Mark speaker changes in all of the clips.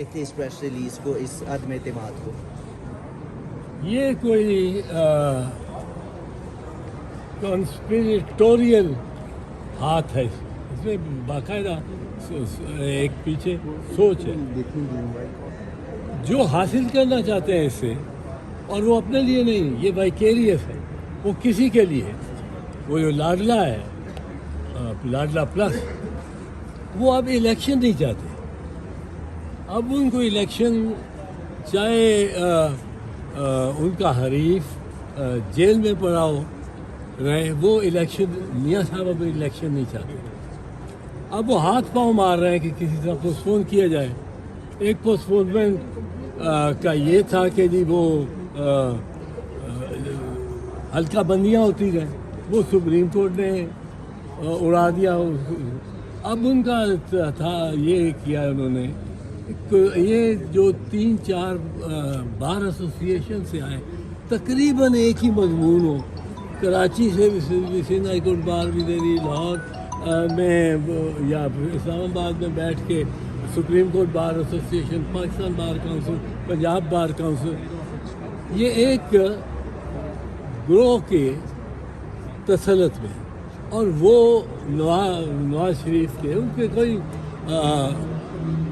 Speaker 1: دیکھتے اس press release کو، اس عدم اعتماد کو؟
Speaker 2: یہ کوئی کانسپریٹوریل ہاتھ ہے، اس میں باقاعدہ ایک پیچھے سوچ ہے جو حاصل کرنا چاہتے ہیں اس سے، اور وہ اپنے لیے نہیں، یہ وائکیریس ہے، وہ کسی کے لیے ہے۔ وہ جو لاڈلا ہے، لاڈلا پلس، وہ اب الیکشن نہیں چاہتے۔ اب ان کو الیکشن، چاہے ان کا حریف جیل میں پڑا ہو رہے، وہ الیکشن، میاں صاحب اب الیکشن نہیں چاہتے۔ اب وہ ہاتھ پاؤں مار رہے ہیں کہ کسی طرح پوسٹ پون کیا جائے۔ ایک پوسٹ پونمنٹ کا یہ تھا کہ جی وہ حلقہ بندیاں ہوتی رہیں، وہ سپریم کورٹ نے اڑا دیا۔ اب ان کا تھا یہ کیا انہوں نے، یہ جو 3-4 بار ایسوسیشن سے آئے، تقریباً ایک ہی مضمون ہو، کراچی سے سندھ ہائی کورٹ بار بھی دے رہی، لاہور میں یا اسلام آباد میں بیٹھ کے supreme court bar association, Pakistan bar council, Punjab bar council, یہ ایک گروہ کے تسلط میں، اور وہ نواز شریف کے، ان کے کوئی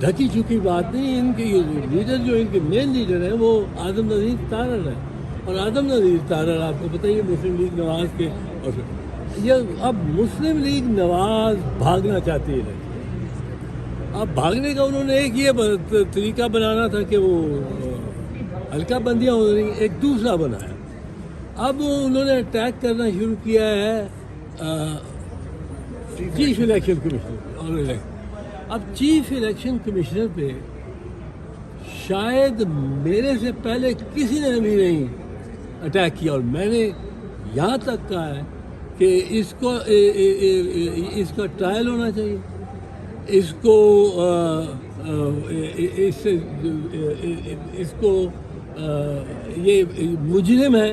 Speaker 2: ڈھکی چکی بات نہیں۔ ان کے لیڈر، جو ان کے مین لیڈر ہیں، وہ آدم نذیر تارڑ ہے، اور آدم نذیر تارڑ آپ کو پتہ ہی ہے مسلم لیگ نواز کے، اور یہ اب مسلم لیگ نواز بھاگنا چاہتی ہے۔ اب بھاگنے کا انہوں نے ایک یہ طریقہ بنانا تھا کہ وہ حلقہ بندیاں ہو رہی، ایک دوسرا بنایا۔ اب انہوں نے اٹیک کرنا شروع کیا ہے چیف الیکشن کمشنر، اور اب چیف الیکشن کمشنر پہ شاید میرے سے پہلے کسی نے بھی نہیں اٹیک کیا، اور میں نے یہاں تک کہا ہے کہ اس کا ٹرائل ہونا چاہیے، اس کو یہ مجرم ہے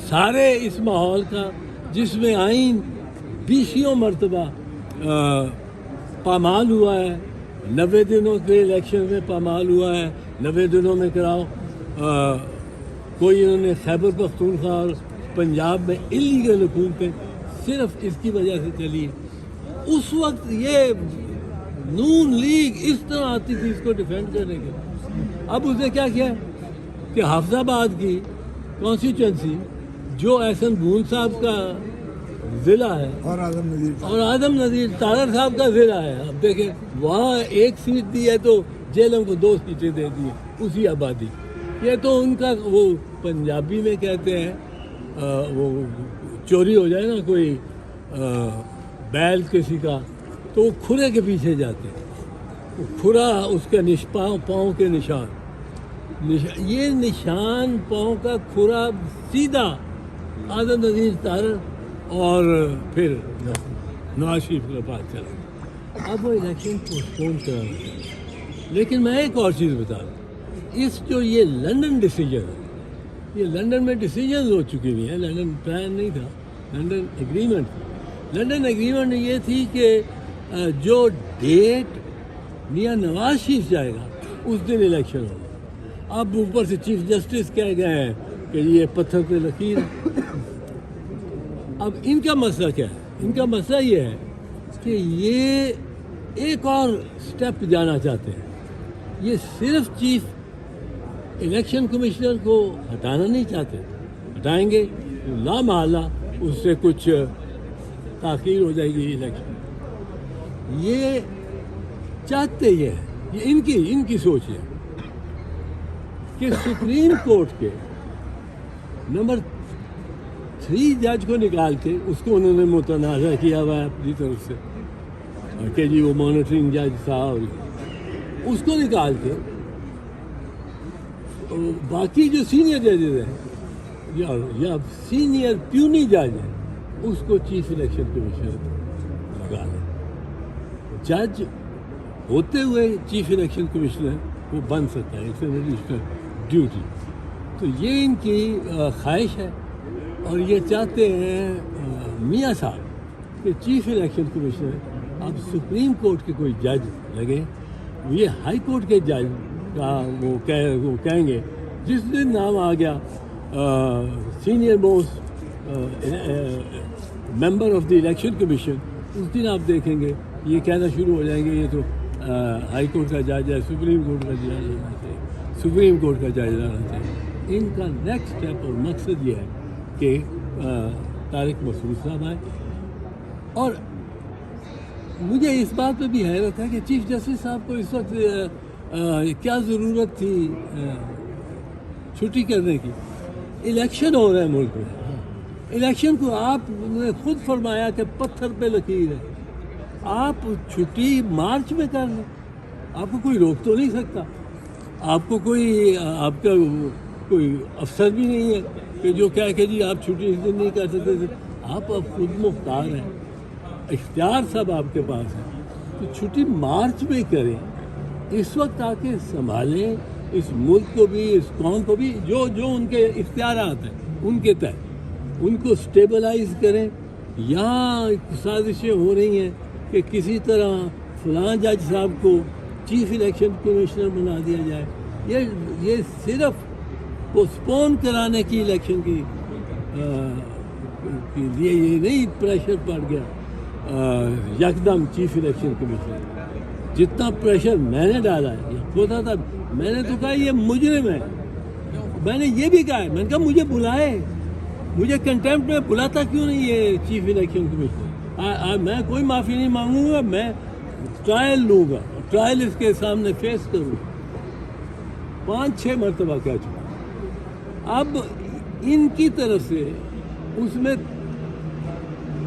Speaker 2: سارے اس ماحول کا، جس میں آئین 20 مرتبہ پامال ہوا ہے، 90 دنوں کے الیکشن میں پامال ہوا ہے، 90 دنوں میں کراؤ۔ کوئی انہوں نے خیبر پختونخوا اور پنجاب میں انلیگل حکومتیں صرف اس کی وجہ سے چلی۔ اس وقت یہ نون لیگ اس طرح آتی تھی اس کو ڈیفینڈ کرنے کے، اب اس نے کیا کیا کہ حافظ آباد کی کانسٹیچوئنسی، جو احسن بھون صاحب کا ضلع ہے اور آدم نذیر تارڑ صاحب کا ضلع ہے، اب دیکھیں وہاں ایک سیٹ دی ہے تو جیلوں کو 2 سیٹیں دے دی ہیں اسی آبادی۔ یہ تو ان کا، وہ پنجابی میں کہتے ہیں، وہ چوری ہو جائے نا کوئی بیل کسی کا، تو وہ کھرے کے پیچھے جاتے ہیں، وہ کھرا اس کا پاؤں کے نشان، یہ نشان پاؤں کا کھرا سیدھا آدم نذیر تارڑ اور پھر نواز شریف کے پاس چلا۔ اب وہ الیکشن پوسٹ پون کرا، لیکن میں ایک اور چیز بتا دوں، اس جو یہ لنڈن ڈیسیجن ہے، یہ لنڈن میں ڈیسیجنز ہو چکی ہوئی ہیں، لنڈن پلان نہیں تھا، لنڈن ایگریمنٹ یہ تھی کہ جو ڈیٹ میاں نواز شریف جائے گا اس دن الیکشن ہوگا۔ اب اوپر سے چیف جسٹس کہہ گئے ہیں کہ یہ پتھر پہ لکیر ہے۔ اب ان کا مسئلہ کیا ہے؟ ان کا مسئلہ یہ ہے کہ یہ ایک اور سٹیپ جانا چاہتے ہیں، یہ صرف چیف الیکشن کمشنر کو ہٹانا نہیں چاہتے، ہٹائیں گے لا محالہ اس سے کچھ تاخیر ہو جائے گی الیکشن۔ یہ چاہتے یہ ہے، یہ ان کی سوچ ہے کہ سپریم کورٹ کے نمبر 3 جج کو نکال کے، اس کو انہوں نے متنازع کیا ہوا ہے اپنی طرف سے کہ جی وہ مانیٹرنگ جج تھا، اور اس کو نکال کے باقی جو سینئر ججز ہیں یا سینئر پیونی جج ہیں، اس کو چیف الیکشن کمشنر لگا دیں۔ جج ہوتے ہوئے چیف الیکشن کمشنر وہ بن سکتا ہے، اٹس این ایڈیشنل ڈیوٹی۔ تو یہ ان کی خواہش ہے، اور یہ چاہتے ہیں میاں صاحب کہ چیف الیکشن کمشنر اب سپریم کورٹ کے کوئی جج لگے، یہ ہائی کورٹ کے جج وہ کہیں گے جس دن نام آ گیا senior most member of the election commission, اس دن آپ دیکھیں گے یہ کہنا شروع ہو جائیں گے یہ تو ہائی کورٹ کا جج ہے, سپریم کورٹ کا جج ہونا چاہیے, سپریم کورٹ کا جج رہنا چاہیے. ان کا نیکسٹ اسٹیپ اور مقصد یہ ہے کہ طارق مسعود صاحب آئے. اور مجھے اس بات پہ بھی حیرت ہے کہ چیف جسٹس صاحب کو اس وقت کیا ضرورت تھی چھٹی کرنے کی. الیکشن ہو رہا ہے ملک میں, الیکشن کو آپ نے خود فرمایا کہ پتھر پہ لکیر ہے, آپ چھٹی مارچ میں کر لیں, آپ کو کوئی روک تو نہیں سکتا, آپ کو کوئی آپ کا کوئی افسر بھی نہیں ہے کہ جو کہہ کہ جی آپ چھٹی اس دن نہیں کر سکتے. آپ اب خود مختار ہیں, اختیار سب آپ کے پاس ہے, تو چھٹی مارچ میں کریں. اس وقت آ کے سنبھالیں اس ملک کو بھی, اس قوم کو بھی, جو ان کے اختیارات ہیں ان کے تحت ان کو سٹیبلائز کریں. یہاں سازشیں ہو رہی ہیں کہ کسی طرح فلاں جج صاحب کو چیف الیکشن کمشنر بنا دیا جائے. یہ صرف پوسٹپون کرانے کی الیکشن کے لیے یہ نہیں پریشر پڑ گیا یکدم چیف الیکشن کمشنر. جتنا پریشر میں نے ڈالا ہے ہوتا تھا, میں نے تو کہا یہ مجرم ہے, میں نے یہ بھی کہا ہے, میں نے کہا مجھے بلائے, مجھے کنٹمپٹ میں بلاتا کیوں نہیں یہ چیف الیکشن کمشنر. میں کوئی معافی نہیں مانگوں گا, میں ٹرائل لوں گا, ٹرائل اس کے سامنے فیس کروں گا. 5-6 مرتبہ کہہ چکا. اب ان کی طرف سے اس میں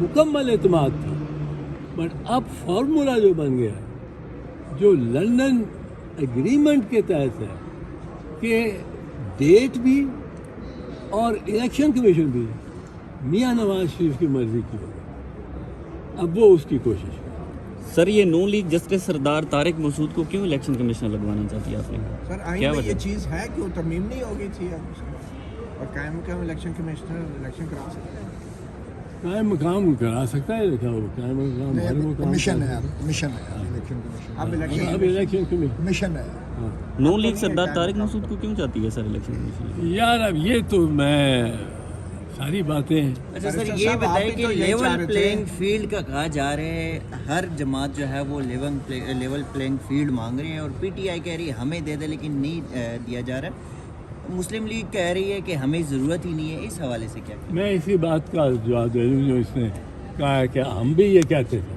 Speaker 2: مکمل اعتماد تھا, بٹ اب فارمولا جو بن گیا ہے جو لندن ایگریمنٹ کے تحت ہے کہ ڈیٹ بھی اور الیکشن کمیشن بھی میاں نواز شریف کی مرضی کی ہوگی, اب وہ اس کی کوشش ہے.
Speaker 3: سر یہ نون لیگ جسٹس سردار طارق مسعود کو کیوں الیکشن کمشنر لگوانا چاہتی ہے آپ نے؟
Speaker 4: سر آئین میں یہ چیز ہے کہ وہ ترمیم نہیں ہو گئی تھی اور قائم مقام الیکشن کمشنر الیکشن کرا سکتے ہیں.
Speaker 2: قائم مقام کرا سکتا ہے, قائم مقام
Speaker 5: کمیشن ہے, کمیشن ہے,
Speaker 4: اب
Speaker 2: الیکشن
Speaker 5: کمیشن ہے.
Speaker 3: نون لیگ سردار طارق مسعود کو کیوں چاہتی ہے سر الیکشن کمیشن؟
Speaker 2: یار اب یہ تو میں ساری باتیں ہیں.
Speaker 1: اچھا سر یہ بتائیں کہ لیول پلینگ فیلڈ کا کہا جا رہا ہے, ہر جماعت جو ہے وہ لیول پلینگ فیلڈ مانگ رہی ہے, اور پی ٹی آئی کہہ رہی ہے ہمیں دے دے لیکن نہیں دیا جا رہا ہے. مسلم لیگ کہہ رہی ہے کہ ہمیں ضرورت ہی نہیں ہے. اس حوالے سے کیا
Speaker 2: میں اسی بات کا جواب دے دوں جو اس نے کہا ہے کہ ہم بھی یہ کہتے تھے.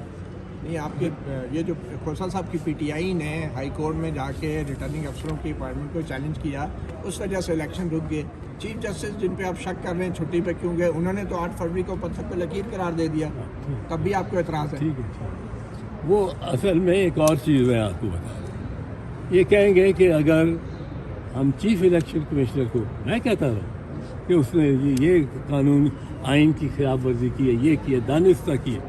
Speaker 4: نہیں, آپ کے یہ جو کوسا صاحب کی پی ٹی آئی نے ہائی کورٹ میں جا کے ریٹرننگ افسروں کی اپائنٹمنٹ کو چیلنج کیا, اس وجہ سے الیکشن رک گئے. چیف جسٹس جن پہ آپ شک کر رہے ہیں چھٹی پہ کیوں گئے, انہوں نے تو 8 فروری کو پتھر پہ لکیر قرار دے دیا, تب بھی آپ کو اعتراض ہے؟
Speaker 2: ٹھیک ہے, وہ اصل میں ایک اور چیز میں آپ کو بتا دوں. یہ کہیں گے کہ اگر ہم چیف الیکشن کمشنر کو, میں کہتا ہوں کہ اس نے یہ قانون آئین کی خلاف ورزی کی ہے, یہ کیا دانستہ کی ہے.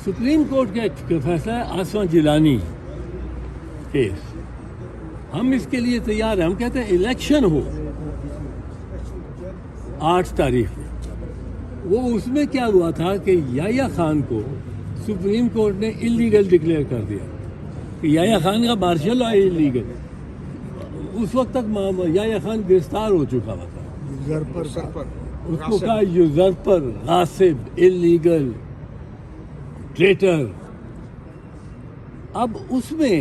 Speaker 2: سپریم کورٹ کا فیصلہ ہے آسان جیلانی کیس, ہم اس کے لیے تیار ہیں. ہم کہتے ہیں الیکشن ہو 8 تاریخ میں. وہ اس میں کیا ہوا تھا کہ یحییٰ خان کو سپریم کورٹ نے انلیگل ڈکلیئر کر دیا کہ یحییٰ خان کا مارشل لا انلیگل. اس وقت تک یحییٰ خان گرفتار ہو چکا ہوا تھا, اس کو کہا یوزرپر, غاصب, انلیگل, ٹریٹر. اب اس میں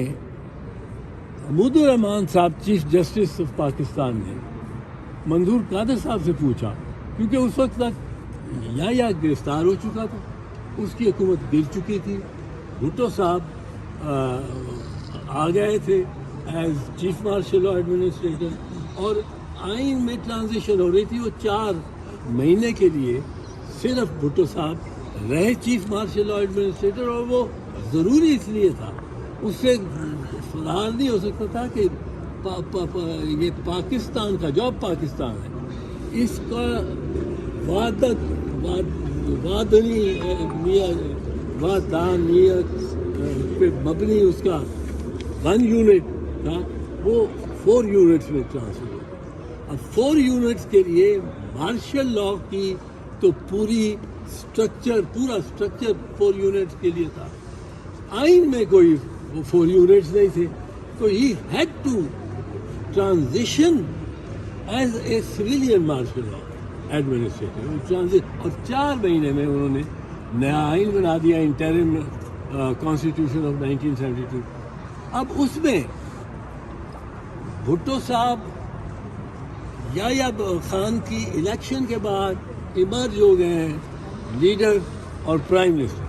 Speaker 2: حمود الرحمان صاحب چیف جسٹس آف پاکستان نے منظور قادر صاحب سے پوچھا, کیونکہ اس وقت تک یحییٰ گرفتار ہو چکا تھا, اس کی حکومت گر چکی تھی, بھٹو صاحب آ گئے تھے as chief martial law administrator, اور آئین میں ٹرانزیشن ہو رہی تھی. وہ 4 مہینے کے لیے صرف بھٹو صاحب رہے چیف مارشل لا ایڈمنسٹریٹر, اور وہ ضروری اس لیے تھا, اس سے فرار نہیں ہو سکتا تھا کہ یہ پاکستان کا جو اب پاکستان ہے اس کا وادانیت پہ مبنی اس کا 1 یونٹ تھا, وہ 4 یونٹس میں ٹرانسفر ہو. اب 4 یونٹس کے لیے مارشل لا کی تو پورا اسٹرکچر 4 یونٹس کے لیے تھا. آئین میں کوئی وہ 4 یونٹس نہیں تھے. تو ہی had to transition as a civilian martial law administrator. اور 4 مہینے میں انہوں نے نیا آئین بنا دیا, انٹرم کانسٹیٹیوشن آف 1972. اب اس میں بھٹو صاحب یا خان کی الیکشن کے بعد ایمرج ہو گئے ہیں لیڈر اور پرائم منسٹر,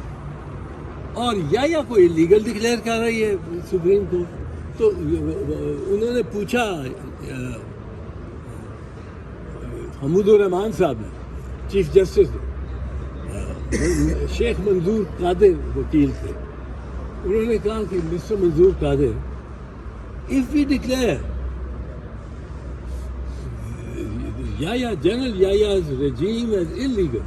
Speaker 2: اور یا کوئی لیگل ڈکلیئر کر رہی ہے سپریم کورٹ. تو انہوں نے پوچھا حمود الرحمان صاحب نے, چیف جسٹس نے, شیخ منظور قادر وکیل تھے, انہوں نے کہا کہ mister Manzoor Qadir, if we declare General Yaya's regime as illegal,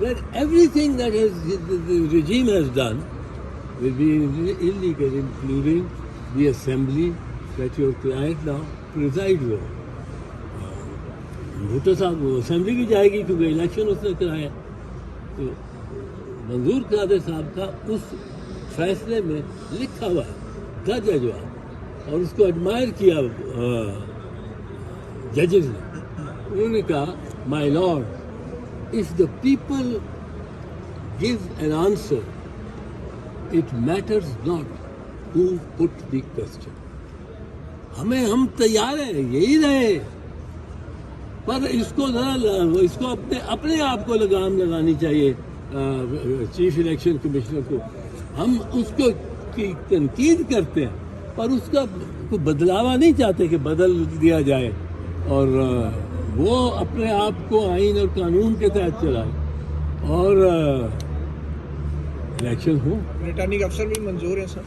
Speaker 2: then everything that the regime has done will be illegal, including the assembly that your client now presides over. Bhutto صاحب اسمبلی بھی جائے گی کیونکہ الیکشن اس نے کرایا. تو منظور قادر صاحب کا اس فیصلے میں لکھا ہوا ہے درج جواب, اور اس کو ایڈمائر کیا ججز نے. انہوں نے کہا مائی lord, if the people give an answer, it matters not who put the question. ہم تیار ہیں یہی رہے, پر اس کو اپنے آپ کو لگام لگانی چاہیے چیف الیکشن کمشنر کو. ہم اس کو کی تنقید کرتے ہیں پر اس کا کوئی بدلاوا نہیں چاہتے کہ بدل دیا جائے, اور وہ اپنے آپ کو آئین اور قانون کے تحت چلائے اور الیکشن ہو.
Speaker 4: ریٹرننگ افسر بھی منظور ہیں سر.